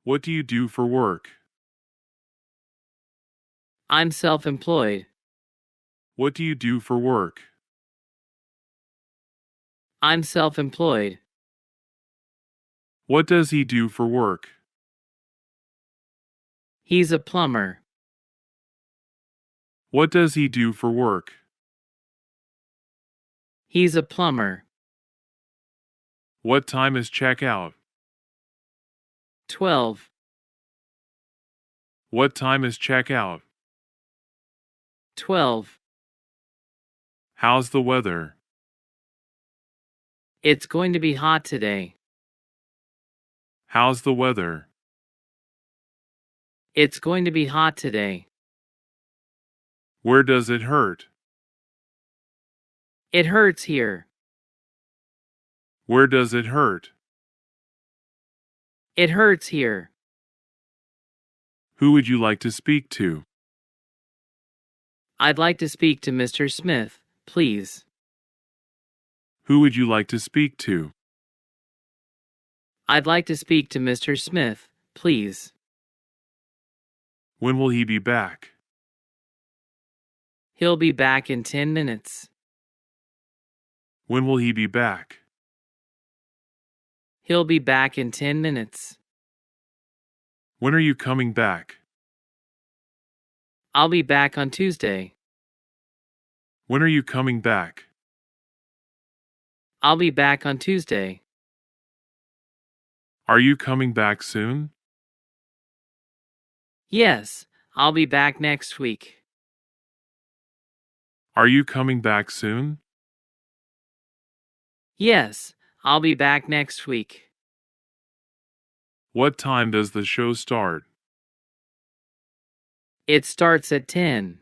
What do you do for work? I'm self-employed. What do you do for work? I'm self-employed. What does he do for work? He's a plumber. What does he do for work? He's a plumber. What time is checkout? 12. What time is checkout? 12. How's the weather? It's going to be hot today. How's the weather? It's going to be hot today. Where does it hurt? It hurts here. Where does it hurt? It hurts here. Who would you like to speak to? I'd like to speak to Mr. Smith, please. Who would you like to speak to? I'd like to speak to Mr. Smith, please. When will he be back? He'll be back in 10 minutes. When will he be back? He'll be back in 10 minutes. When are you coming back? I'll be back on Tuesday. When are you coming back? I'll be back on Tuesday. Are you coming back soon? Yes, I'll be back next week. Are you coming back soon? Yes, I'll be back next week. What time does the show start? It starts at 10.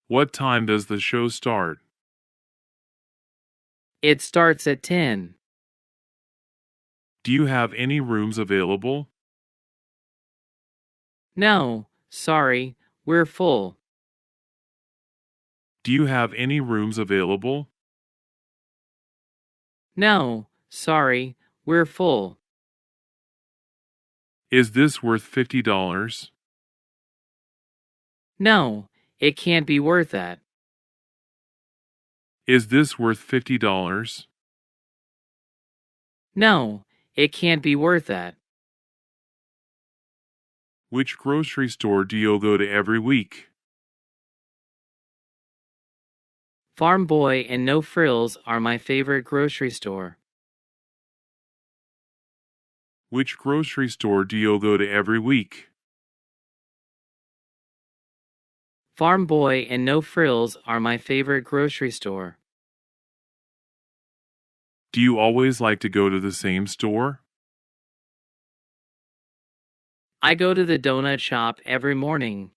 What time does the show start? It starts at 10. Do you have any rooms available? No, sorry, we're full. Do you have any rooms available? No, sorry, we're full. Is this worth $50? No, it can't be worth that. Is this worth $50? No, it can't be worth that. Which grocery store do you go to every week? Farm Boy and No Frills are my favorite grocery store. Which grocery store do you go to every week? Farm Boy and No Frills are my favorite grocery store. Do you always like to go to the same store? I go to the donut shop every morning.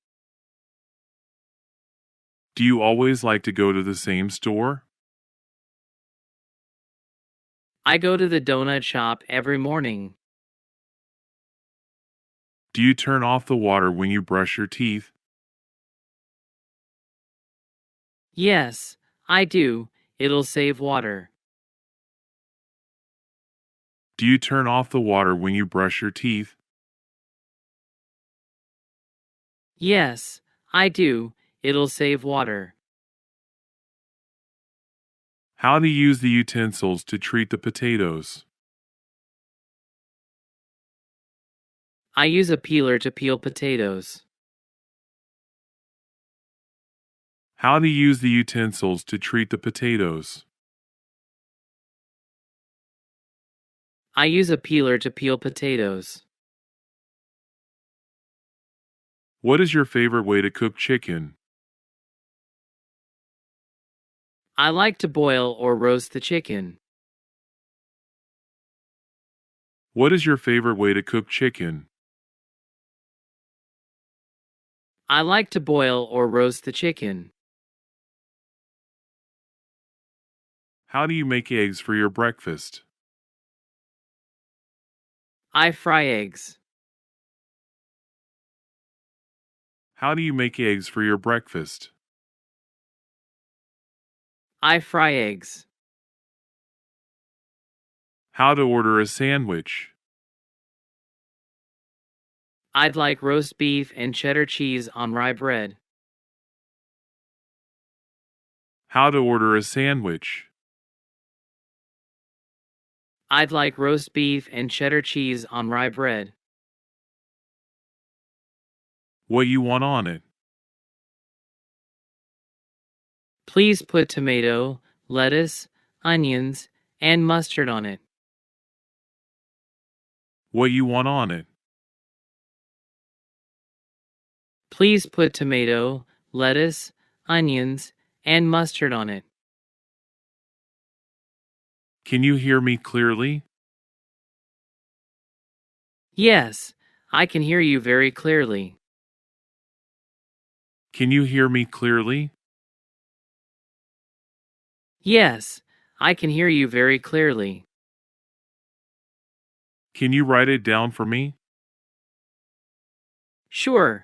Do you always like to go to the same store? I go to the donut shop every morning. Do you turn off the water when you brush your teeth? Yes, I do. It'll save water. Do you turn off the water when you brush your teeth? Yes, I do. It'll save water. How to use the utensils to treat the potatoes? I use a peeler to peel potatoes. How to use the utensils to treat the potatoes? I use a peeler to peel potatoes. What is your favorite way to cook chicken? I like to boil or roast the chicken. What is your favorite way to cook chicken? I like to boil or roast the chicken. How do you make eggs for your breakfast? I fry eggs. How do you make eggs for your breakfast? I fry eggs. How to order a sandwich? I'd like roast beef and cheddar cheese on rye bread. How to order a sandwich. I'd like roast beef and cheddar cheese on rye bread. What you want on it. Please put tomato, lettuce, onions, and mustard on it. What you want on it. Please put tomato, lettuce, onions, and mustard on it. Can you hear me clearly? Yes, I can hear you very clearly. Can you hear me clearly? Yes, I can hear you very clearly. Can you write it down for me? Sure.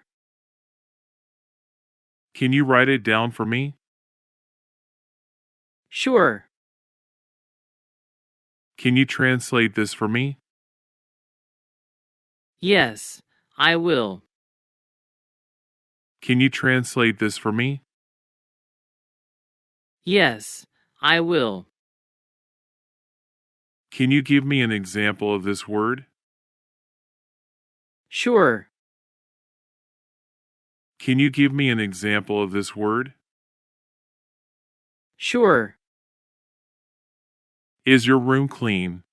Can you write it down for me? Sure. Can you translate this for me? Yes, I will. Can you translate this for me? Yes, I will. Can you give me an example of this word? Sure. Can you give me an example of this word? Sure. Is your room clean?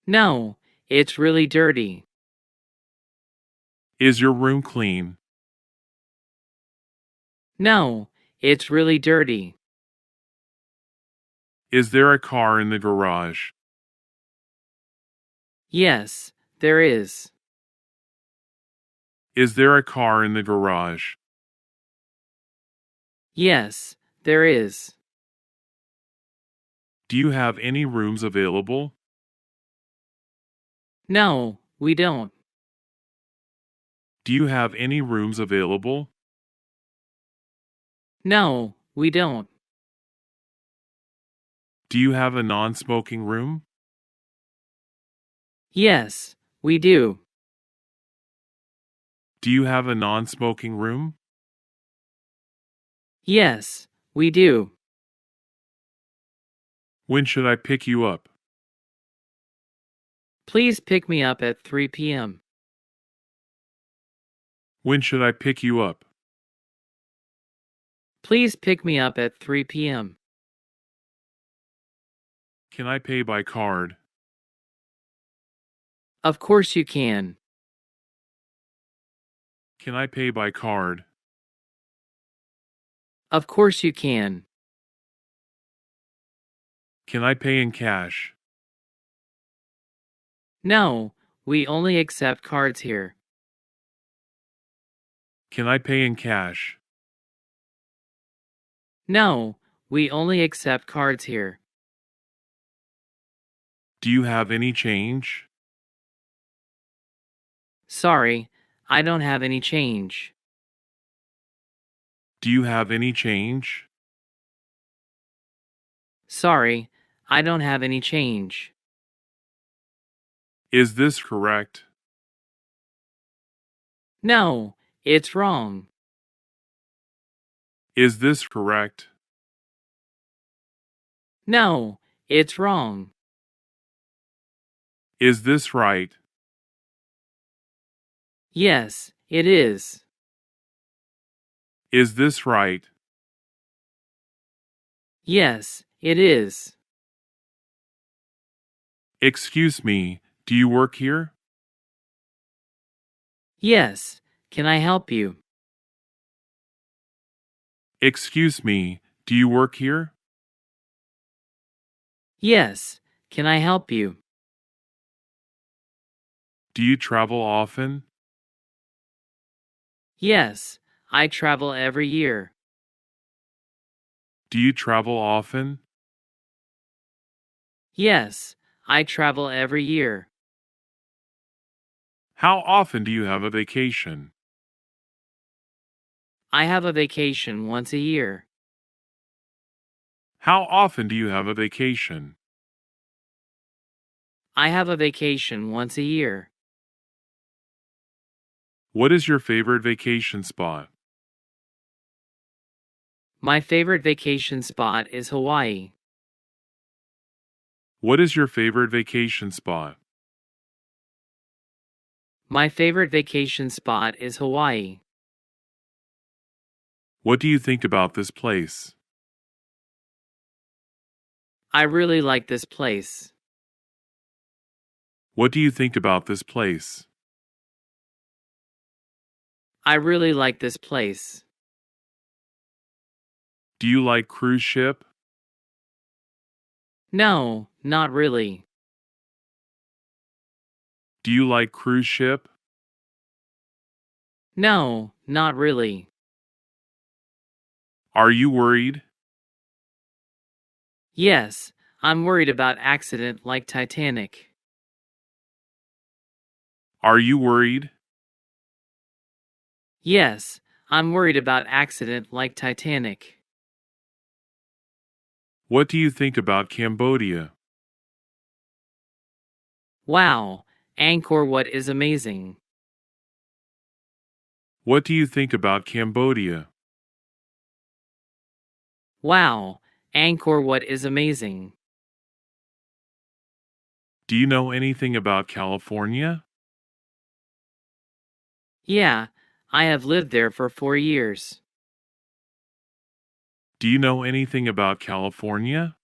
No, it's really dirty. Is your room clean? No, it's really dirty. Is there a car in the garage? Yes, there is. Is there a car in the garage? Yes, there is. Do you have any rooms available? No, we don't. Do you have any rooms available? No, we don't. Do you have a non-smoking room? Yes, we do. Do you have a non-smoking room? Yes, we do. When should I pick you up? Please pick me up at 3 p.m. When should I pick you up? Please pick me up at 3 p.m. Can I pay by card? Of course you can. Can I pay by card? Of course you can. Can I pay in cash? No, we only accept cards here. Can I pay in cash? No, we only accept cards here. Do you have any change? Sorry, I don't have any change. Do you have any change? Sorry, I don't have any change. Is this correct? No, it's wrong. Is this correct? No, it's wrong. Is this right? Yes, it is. Is this right? Yes, it is. Excuse me, do you work here? Yes, can I help you? Excuse me, do you work here? Yes, can I help you? Do you travel often? Yes, I travel every year. Do you travel often? Yes, I travel every year. How often do you have a vacation? I have a vacation once a year. How often do you have a vacation? I have a vacation once a year. What is your favorite vacation spot? My favorite vacation spot is Hawaii. What is your favorite vacation spot? My favorite vacation spot is Hawaii. What do you think about this place? I really like this place. What do you think about this place? I really like this place. Do you like cruise ship? No, not really. Do you like cruise ship? No, not really. Are you worried? Yes, I'm worried about accident like Titanic. Are you worried? Yes, I'm worried about accident like Titanic. What do you think about Cambodia? Wow, Angkor Wat is amazing. What do you think about Cambodia? Wow, Angkor Wat is amazing. Do you know anything about California? Yeah, I have lived there for 4 years. Do you know anything about California?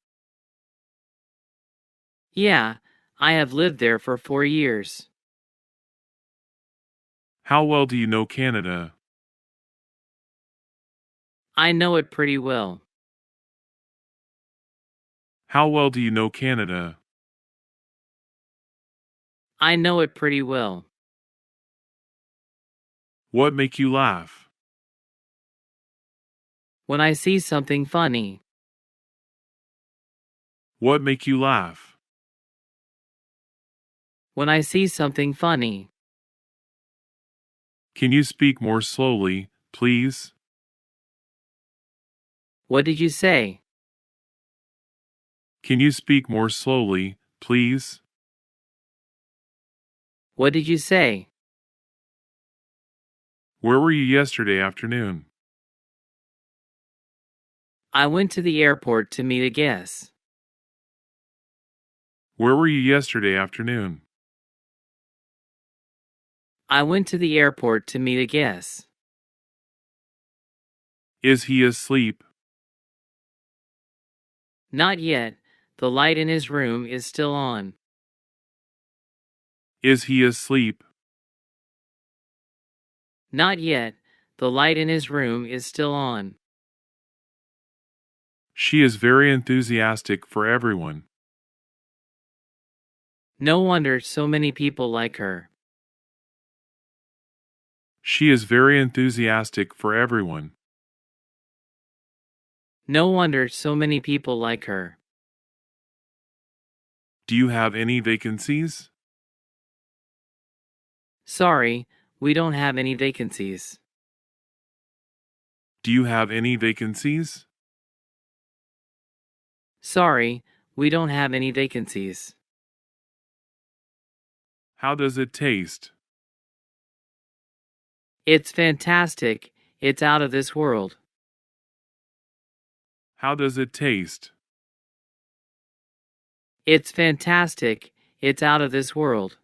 Yeah, I have lived there for 4 years. How well do you know Canada? I know it pretty well. How well do you know Canada? I know it pretty well. What make you laugh? When I see something funny. What make you laugh? When I see something funny. Can you speak more slowly, please? What did you say? Can you speak more slowly, please? What did you say? Where were you yesterday afternoon? I went to the airport to meet a guest. Where were you yesterday afternoon? I went to the airport to meet a guest. Is he asleep? Not yet, the light in his room is still on. Is he asleep? Not yet, the light in his room is still on. She is very enthusiastic for everyone. No wonder so many people like her. She is very enthusiastic for everyone. No wonder so many people like her. Do you have any vacancies? Sorry, we don't have any vacancies. Do you have any vacancies? Sorry, we don't have any vacancies. How does it taste? It's fantastic, it's out of this world. How does it taste? It's fantastic, it's out of this world.